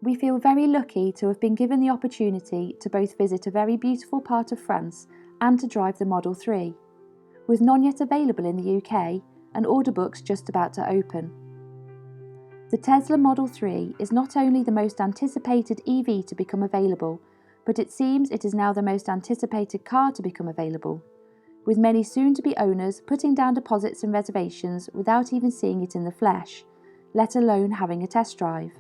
We feel very lucky to have been given the opportunity to both visit a very beautiful part of France and to drive the Model 3, with none yet available in the UK and order books just about to open. The Tesla Model 3 is not only the most anticipated EV to become available, but it seems it is now the most anticipated car to become available, with many soon-to-be owners putting down deposits and reservations without even seeing it in the flesh, let alone having a test drive.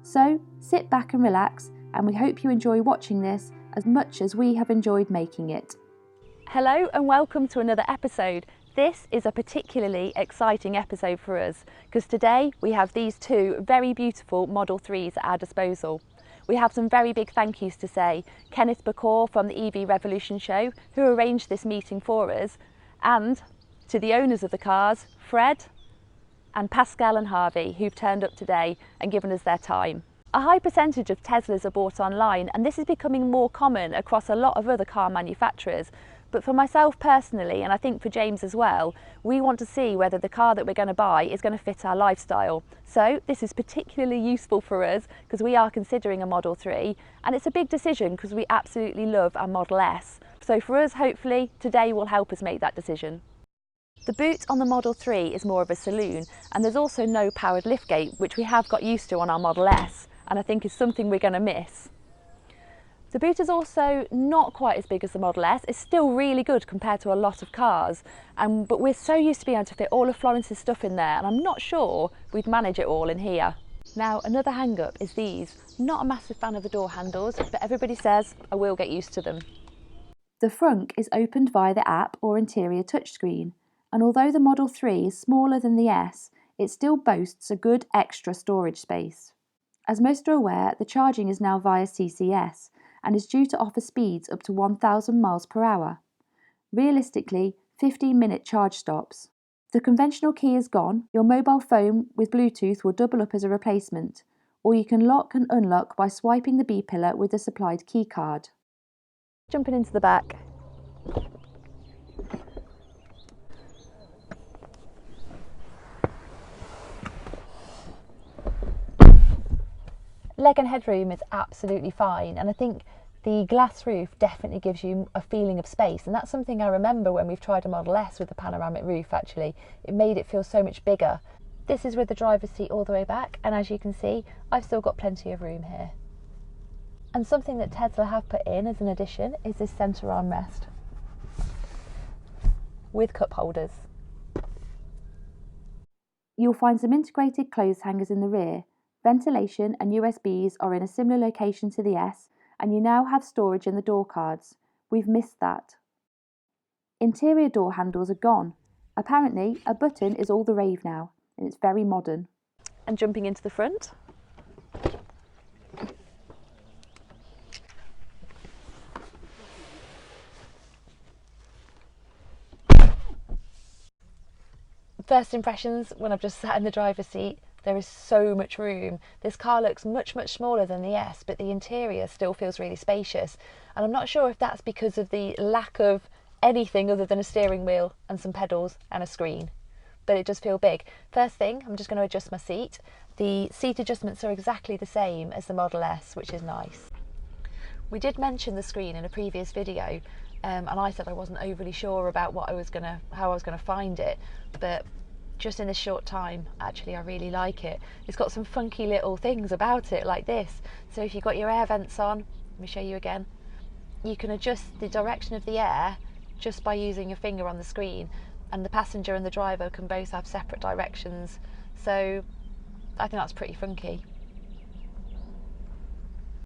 So, sit back and relax, and we hope you enjoy watching this as much as we have enjoyed making it. Hello and welcome to another episode. This is a particularly exciting episode for us because today we have these two very beautiful Model 3s at our disposal. We have some very big thank yous to say. Kenneth Bacour from the EV Revolution show, who arranged this meeting for us, and to the owners of the cars, Fred and Pascal and Harvey, who've turned up today and given us their time. A high percentage of Teslas are bought online, and this is becoming more common across a lot of other car manufacturers. But for myself personally, and I think for James as well, we want to see whether the car that we're going to buy is going to fit our lifestyle. So this is particularly useful for us because we are considering a Model 3, and it's a big decision because we absolutely love our Model S. So for us, hopefully, today will help us make that decision. The boot on the Model 3 is more of a saloon, and there's also no powered liftgate, which we have got used to on our Model S, and I think is something we're going to miss. The boot is also not quite as big as the Model S. It's still really good compared to a lot of cars, but we're so used to being able to fit all of Florence's stuff in there, and I'm not sure we'd manage it all in here. Now, another hang-up is these. Not a massive fan of the door handles, but everybody says I will get used to them. The frunk is opened via the app or interior touchscreen, and although the Model 3 is smaller than the S, it still boasts a good extra storage space. As most are aware, the charging is now via CCS, and is due to offer speeds up to 1,000 miles per hour. Realistically, 15-minute charge stops. The conventional key is gone. Your mobile phone with Bluetooth will double up as a replacement, or you can lock and unlock by swiping the B-pillar with the supplied key card. Jumping into the back. Leg and headroom is absolutely fine, and I think the glass roof definitely gives you a feeling of space, and that's something I remember when we've tried a Model S with the panoramic roof. Actually, it made it feel so much bigger. This is with the driver's seat all the way back, and as you can see, I've still got plenty of room here. And something that Tesla have put in as an addition is this centre armrest with cup holders. You'll find some integrated clothes hangers in the rear. Ventilation and USBs are in a similar location to the S, and you now have storage in the door cards. We've missed that. Interior door handles are gone. Apparently, a button is all the rave now, and it's very modern. And jumping into the front. First impressions when I've just sat in the driver's seat. There is so much room. This car looks much smaller than the S, but the interior still feels really spacious. And I'm not sure if that's because of the lack of anything other than a steering wheel and some pedals and a screen, but it does feel big. First thing, I'm just going to adjust my seat. The seat adjustments are exactly the same as the Model S, which is nice. We did mention the screen in a previous video, and I said I wasn't overly sure about how I was going to find it, but just in this short time, actually I really like it. It's got some funky little things about it like this. So if you've got your air vents on, let me show you again, you can adjust the direction of the air just by using your finger on the screen, and the passenger and the driver can both have separate directions. So I think that's pretty funky.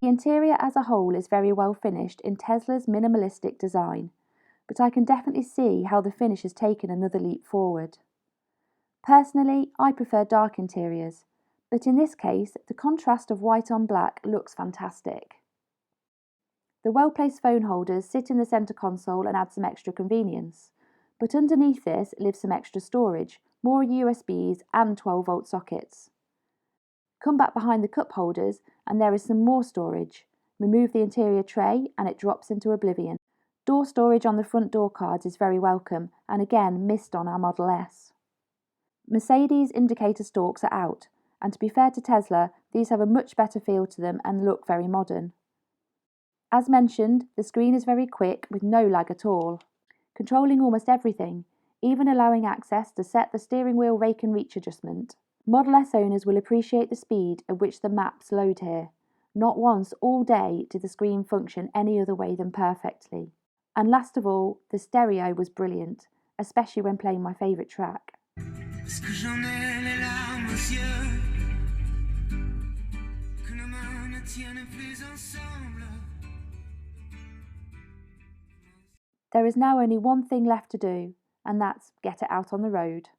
The interior as a whole is very well finished in Tesla's minimalistic design, but I can definitely see how the finish has taken another leap forward. Personally, I prefer dark interiors, but in this case, the contrast of white on black looks fantastic. The well-placed phone holders sit in the centre console and add some extra convenience, but underneath this lives some extra storage, more USBs and 12-volt sockets. Come back behind the cup holders and there is some more storage. Remove the interior tray and it drops into oblivion. Door storage on the front door cards is very welcome, and again missed on our Model S. Mercedes indicator stalks are out, and to be fair to Tesla, these have a much better feel to them and look very modern. As mentioned, the screen is very quick with no lag at all, controlling almost everything, even allowing access to set the steering wheel rake and reach adjustment. Model S owners will appreciate the speed at which the maps load here. Not once all day did the screen function any other way than perfectly. And last of all, the stereo was brilliant, especially when playing my favourite track. There is now only one thing left to do, and that's get it out on the road.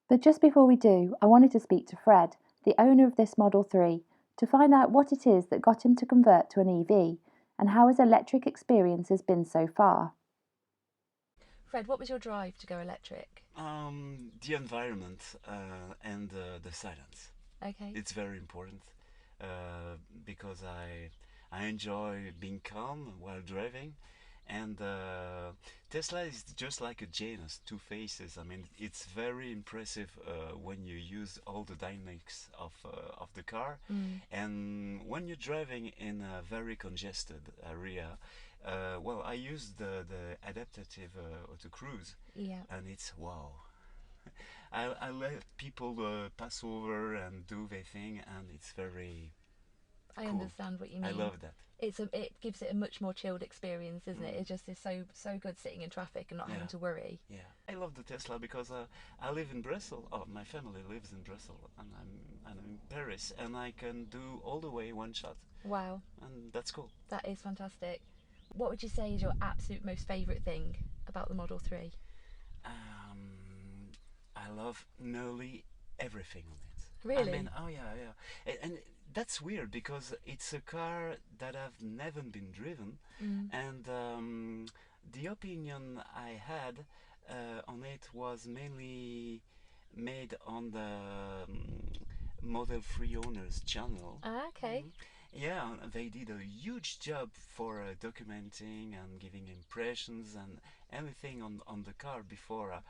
But just before we do, I wanted to speak to Fred, the owner of this Model 3, to find out what it is that got him to convert to an EV, and how his electric experience has been so far. Fred, what was your drive to go electric? The environment and the silence. Okay. It's very important because I enjoy being calm while driving, and Tesla is just like a genus, two faces. I mean, it's very impressive when you use all the dynamics of the car, and when you're driving in a very congested area. Well, I use the adaptive auto cruise, and it's wow. I let people pass over and do their thing, and it's very I cool. understand what you mean. I love that. It gives it a much more chilled experience, isn't it? It just is so good sitting in traffic and not having to worry. Yeah, I love the Tesla because I live in Brussels. Oh, my family lives in Brussels, and I'm in Paris, and I can do all the way one shot. Wow, and that's cool. That is fantastic. What would you say is your absolute most favourite thing about the Model 3? I love nearly everything on it. Really? I mean, oh yeah. And that's weird because it's a car that I've never been driven, and the opinion I had on it was mainly made on the Model 3 owners channel. Ah, okay. Yeah, they did a huge job for documenting and giving impressions and everything on the car before.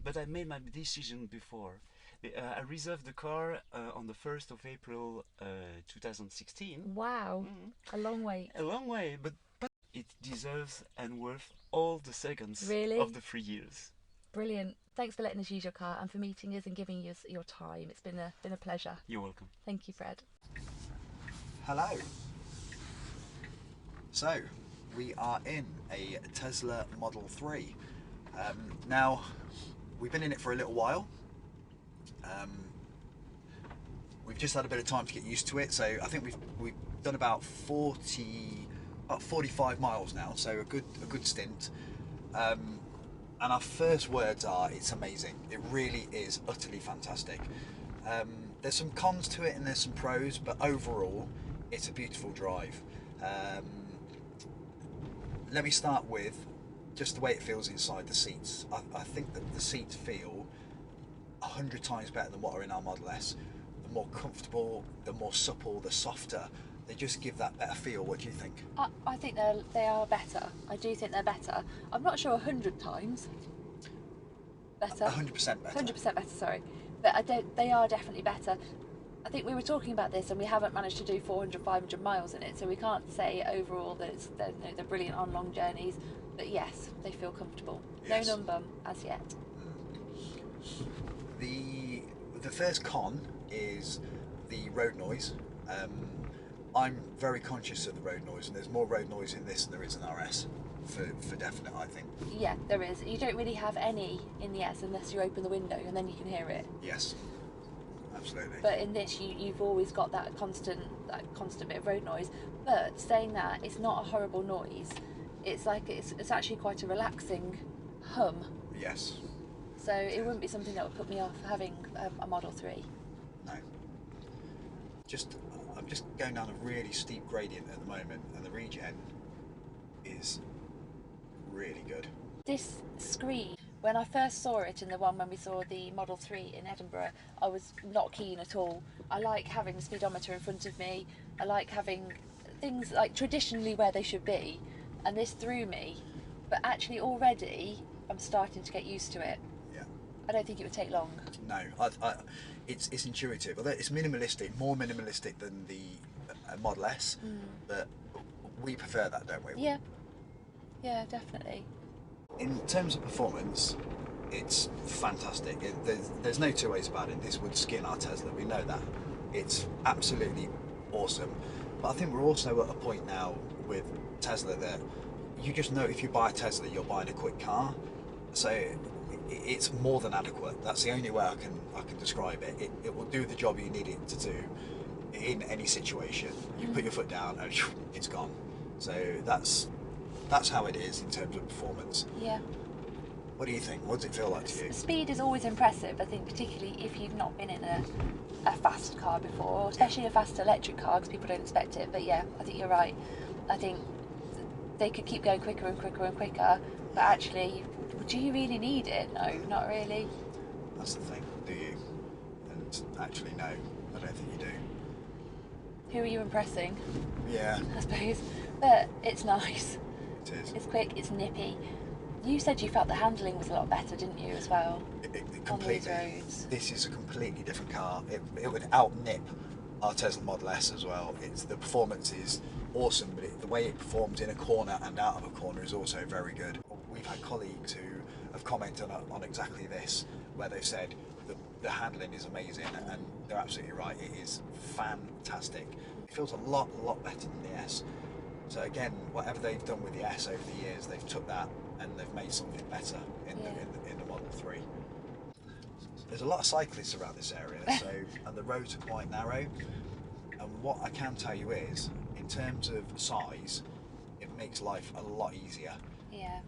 But I made my decision before. I reserved the car on the 1st of April 2016. Wow, a long wait. A long way, but it deserves and worth all the seconds of the 3 years. Brilliant. Thanks for letting us use your car and for meeting us and giving us your time. It's been a pleasure. You're welcome. Thank you, Fred. Hello. So, we are in a Tesla Model 3. Now, we've been in it for a little while. We've just had a bit of time to get used to it, so I think we've done about 45 miles now, so a good stint. And our first words are, it's amazing. It really is utterly fantastic. There's some cons to it and there's some pros, but overall, it's a beautiful drive. Let me start with just the way it feels inside the seats. I think that the seats feel 100 times better than what are in our Model S. The more comfortable, the more supple, the softer. They just give that better feel. What do you think? I think they are better. I do think they're better. I'm not sure 100 times better. 100% better. 100% better, sorry. But they are definitely better. I think we were talking about this and we haven't managed to do 400, 500 miles in it, so we can't say overall that they're brilliant on long journeys. But yes, they feel comfortable. Yes. No numb bum as yet. The first con is the road noise. I'm very conscious of the road noise, and there's more road noise in this than there is in RS, for definite, I think. Yeah, there is. You don't really have any in the S unless you open the window and then you can hear it. Yes, absolutely. But in this, you've always got that constant bit of road noise. But saying that, it's not a horrible noise. It's like it's actually quite a relaxing hum. Yes. So it wouldn't be something that would put me off having a Model 3. No. I'm just going down a really steep gradient at the moment, and the regen is really good. This screen, when I first saw it in the one when we saw the Model 3 in Edinburgh, I was not keen at all. I like having the speedometer in front of me. I like having things like traditionally where they should be, and this threw me. But actually already I'm starting to get used to it. Yeah. I don't think it would take long. No, it's intuitive. Although it's minimalistic, more minimalistic than the Model S, but we prefer that, don't we? Yeah, yeah, definitely. In terms of performance, it's fantastic. There's no two ways about it. This would skin our Tesla. We know that. It's absolutely awesome. But I think we're also at a point now with Tesla that you just know if you buy a Tesla, you're buying a quick car. So it's more than adequate. That's the only way I can describe it. It will do the job you need it to do in any situation. You put your foot down and it's gone. So that's how it is in terms of performance. Yeah. What do you think? What does it feel like to you? Speed is always impressive, I think, particularly if you've not been in a fast car before, especially a fast electric car, because people don't expect it. But yeah, I think you're right. I think they could keep going quicker and quicker and quicker, but actually, do you really need it? No, not really. That's the thing, do you? And actually, no, I don't think you do. Who are you impressing? Yeah. I suppose. But it's nice. It is. It's quick, it's nippy. You said you felt the handling was a lot better, didn't you, as well? On these roads. This is a completely different car. It would out-nip our Tesla Model S as well. The performance is awesome, but the way it performs in a corner and out of a corner is also very good. We've had colleagues who have commented on exactly this, where they've said the handling is amazing, and they're absolutely right. It is fantastic. It feels a lot better than the S. So again, whatever they've done with the S over the years, they've took that and they've made something better in the Model 3. There's a lot of cyclists around this area, and the roads are quite narrow. And what I can tell you is, in terms of size, it makes life a lot easier. Yeah.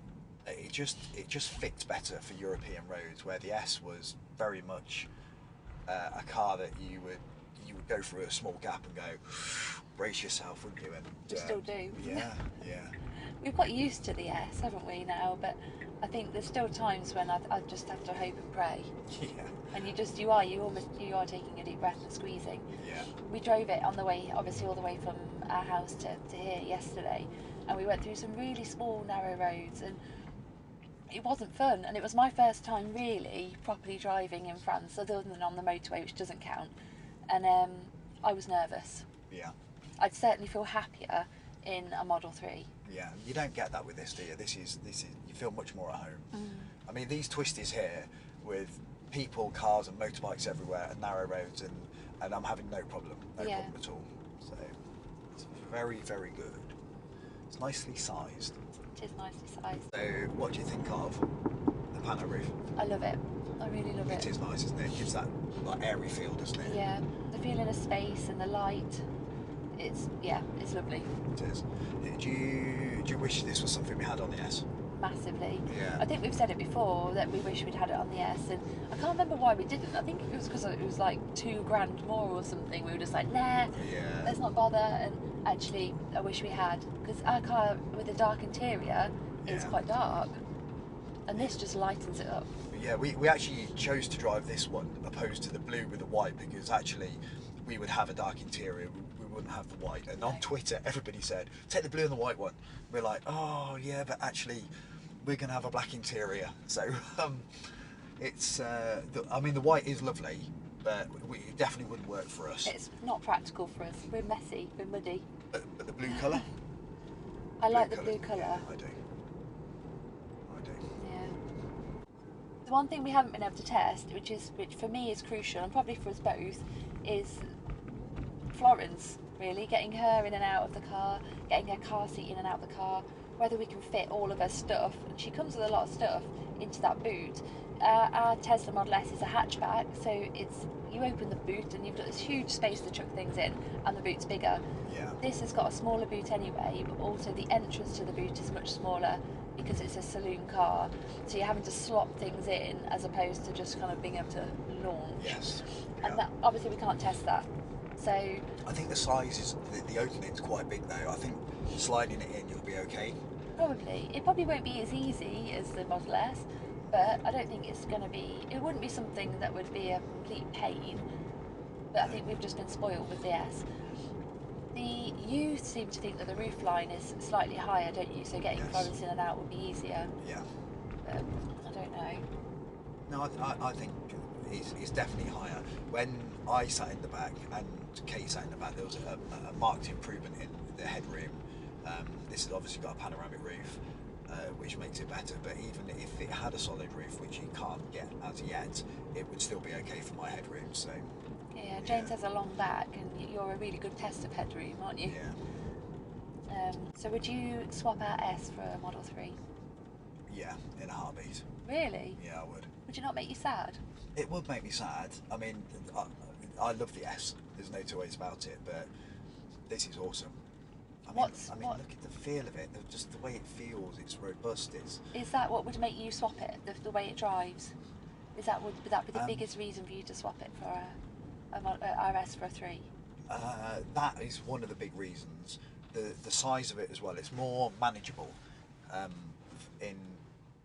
It just fits better for European roads, where the S was very much a car that you would go through a small gap and go, brace yourself, wouldn't you? And We still do. Yeah. We've got used to the S, haven't we, now? But I think there's still times when I just have to hope and pray. Yeah. And you are taking a deep breath and squeezing. Yeah. We drove it on the way, obviously all the way from our house to here yesterday, and we went through some really small, narrow roads, and it wasn't fun. And it was my first time really properly driving in France, other than on the motorway, which doesn't count. And I was nervous. Yeah. I'd certainly feel happier in a Model 3. Yeah, you don't get that with this, do you? This is you feel much more at home. I mean, these twisties here with people, cars and motorbikes everywhere and narrow roads, and I'm having no problem at all. So it's very, very good. It's nicely sized. It is nicely sized. So what do you think of the pano roof? I love it. I really love it. It is nice, isn't it? It gives that like airy feel, doesn't it? Yeah, the feeling of space and the light. It's lovely. It is. Do you wish this was something we had on the S? Massively. Yeah. I think we've said it before that we wish we'd had it on the S, and I can't remember why we didn't. I think it was because it was like $2,000 more or something. We were just like, nah, let's not bother. And actually, I wish we had, because our car with a dark interior is quite dark, and this just lightens it up. Yeah, we actually chose to drive this one opposed to the blue with the white, because actually we would have a dark interior. We wouldn't have the white. And on Twitter, everybody said, take the blue and the white one. We're like, oh yeah, but actually we're going to have a black interior. So it's, I mean, the white is lovely, but it definitely wouldn't work for us. It's not practical for us. We're messy, we're muddy. But the blue colour? I like the blue colour. Yeah, I do. Yeah. The one thing we haven't been able to test, which for me is crucial, and probably for us both, is Florence, really, getting her in and out of the car, getting her car seat in and out of the car, whether we can fit all of her stuff, and she comes with a lot of stuff, into that boot. Our Tesla Model S is a hatchback, so you open the boot and you've got this huge space to chuck things in, and the boot's bigger. Yeah. This has got a smaller boot anyway, but also the entrance to the boot is much smaller because it's a saloon car, so you're having to slot things in as opposed to just kind of being able to launch. Yes. And that, obviously we can't test that. So I think the size is, the opening's quite big though. I think sliding it in, you'll be okay. Probably. It probably won't be as easy as the Model S, but I don't think it's going to be, it wouldn't be something that would be a complete pain, but I think we've just been spoiled with the S. You seem to think that the roof line is slightly higher, don't you? So getting Florence in and out would be easier. Yeah. But I don't know. No, No, I think it's definitely higher. When I sat in the back and Kate sat in the back, there was a marked improvement in the headroom. This has obviously got a panoramic roof, which makes it better, but even if it had a solid roof, which you can't get as yet, it would still be okay for my headroom. So Yeah, James has a long back, and you're a really good test of headroom, aren't you? yeah, So would you swap out S for a Model 3? yeah, in a heartbeat. Really? Yeah, I would. Would you not make you sad? It would make me sad. I mean, I love the S. There's no two ways about it. But this is awesome. I mean, look at the feel of it. Just the way it feels. It's robust. Is that what would make you swap it? The way it drives? Would that be the biggest reason for you to swap it for a RS for a 3? That is one of the big reasons. The size of it as well. It's more manageable in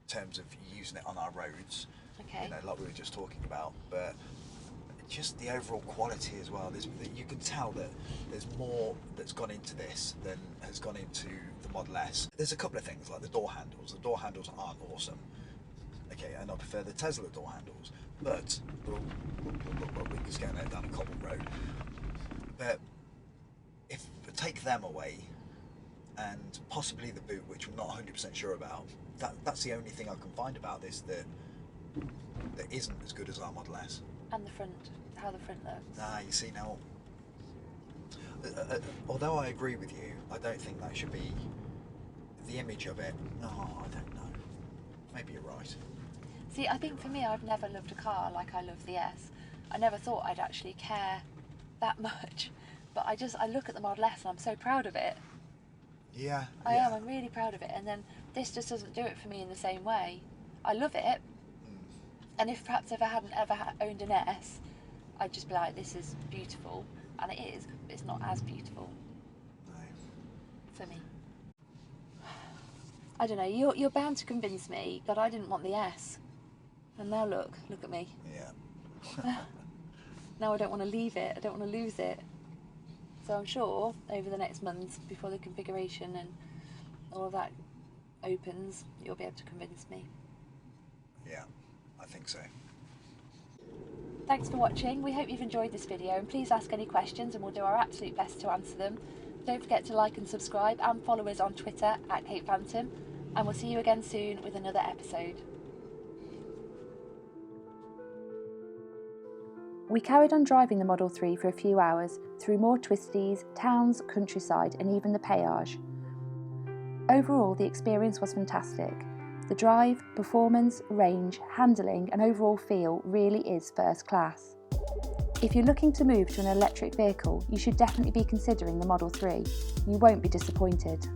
terms of using it on our roads. Okay. You know, like we were just talking about, but just the overall quality as well. You can tell that there's more that's gone into this than has gone into the Model S. There's a couple of things like the door handles. The door handles aren't awesome. Okay, and I prefer the Tesla door handles, but we're just going down a cobbled road. But if take them away, and possibly the boot, which I'm not 100% sure about, that's the only thing I can find about this that isn't as good as our Model S. And the front, how the front looks. You see now, although I agree with you, I don't think that should be the image of it. No, I don't know. Maybe you're right. See, I think for me, I've never loved a car like I love the S. I never thought I'd actually care that much, but I look at the Model S and I'm so proud of it. Yeah. I am, I'm really proud of it, and then this just doesn't do it for me in the same way. I love it, and if perhaps if I hadn't ever owned an S, I'd just be like, this is beautiful, and it is, but it's not as beautiful. No. For me. I don't know, you're bound to convince me that I didn't want the S. And now look at me. Yeah. Now I don't want to leave it, I don't want to lose it. So I'm sure over the next month, before the configuration and all of that opens, you'll be able to convince me. Yeah, I think so. Thanks for watching. We hope you've enjoyed this video, and please ask any questions and we'll do our absolute best to answer them. Don't forget to like and subscribe and follow us on Twitter @KatePhantom, and we'll see you again soon with another episode. We carried on driving the Model 3 for a few hours through more twisties, towns, countryside and even the péage. Overall, the experience was fantastic. The drive, performance, range, handling and overall feel really is first class. If you're looking to move to an electric vehicle, you should definitely be considering the Model 3. You won't be disappointed.